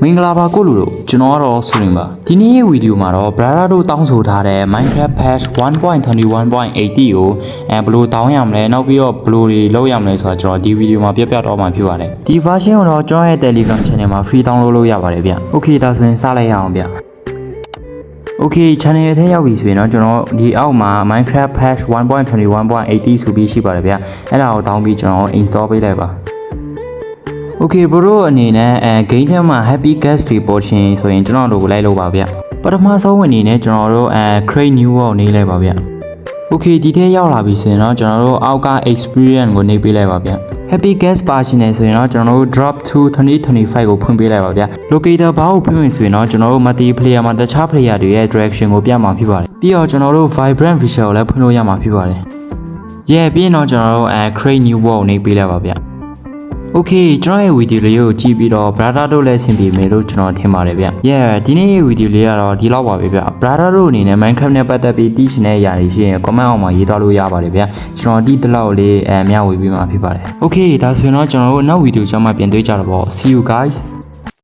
မင်္ဂလာပါကိုလူတို့ကျွန်တော်ကတော့ဆိုရင်ပါဒီနေ့ရဲ့ဗီဒီယိုမှာတော့ brother တို့တောင်းဆိုထားတဲ့ Minecraft patch 1.21.80 ကိုဘယ်လိုတောင်းရမလဲနောက်ပြီးတော့ဘယ်လိုတွေလုပ်ရမလဲဆိုတော့ကျွန်တော်ဒီဗီဒီယိုမှာပြပြတော့မှာဖြစ်ပါတယ်ဒီ version ကိုတော့ကျွန်တော်ရဲ့ Telegram channel မှာ free download လုပ်ရပါတယ်ဗျ Okay ဒါဆိုရင်စလိုက်ရအောင်ဗျ Okay channel ထဲရောက်ပြီဆိုရင်တော့ကျွန်တော်ဒီအောက်မှာ Minecraft patch 1.21.80 ဆိုပြီးရှိပါတယ်ဗျအဲ့ဒါကိုတောင်းပြီးကျွန်တော် install ပေးလိုက်ပါ Okay bro အနေနဲ့ game ထဲမှာ happy guest တွေပေါ်ရှင်ဆိုရင်ကျွန်တော်တို့ကိုလိုက်လို့ပါဗျပထမဆုံးအနေနဲ့ကျွန်တော်တို့ create new world နေလိုက်ပါဗျ Okay ဒီထဲရောက်လာပြီဆိုရင်တော့ကျွန်တော်တို့အောက်က experience ကိုနေပေးလိုက်ပါဗျ happy guest ပါရှင်နေဆိုရင်တော့ကျွန်တော်တို့ drop to 2025 ကိုဖွင့်ပေးလိုက်ပါဗျ locator bar ကိုဖွင့်ဝင်ဆိုရင်တော့ကျွန်တော်တို့ multiplayer မှာတခြား player တွေရဲ့ direction ကိုပြမှာဖြစ်ပါတယ်ပြီးတော့ကျွန်တော်တို့ vibrant visual ကိုလည်းဖွင့်လို့ရမှာဖြစ်ပါတယ် yeah ပြီးရင်တော့ကျွန်တော်တို့ create new world နေပေးလိုက်ပါဗျOkay ကျွန်တော်ရဲ့ဗီဒီယိုလေးကိုကြည့်ပြီးတော့ brother တို့လည်းဆင်ပြေမယ်လို့ကျွန်တော်ထင်ပါတယ်ဗျ Yeah ဒီနေ့ရဲ့ဗီဒီယိုလေးကတော့ဒီလောက်ပါပဲဗျ brother တို့အနေနဲ့ Minecraft နဲ့ပတ်သက်ပြီးသိချင်တဲ့အရာတွေရှိရင် comment အောက်မှာရေးသွားလို့ရပါတယ်ဗျကျွန်တော်ဒီတလောက်လေးမျှဝေပေးမှာဖြစ်ပါတယ် Okay ဒါဆိုရင်တော့ကျွန်တော်တို့နောက်ဗီဒီယိုကျမှပြန်တွေ့ကြတော့ပေါ့ See you guys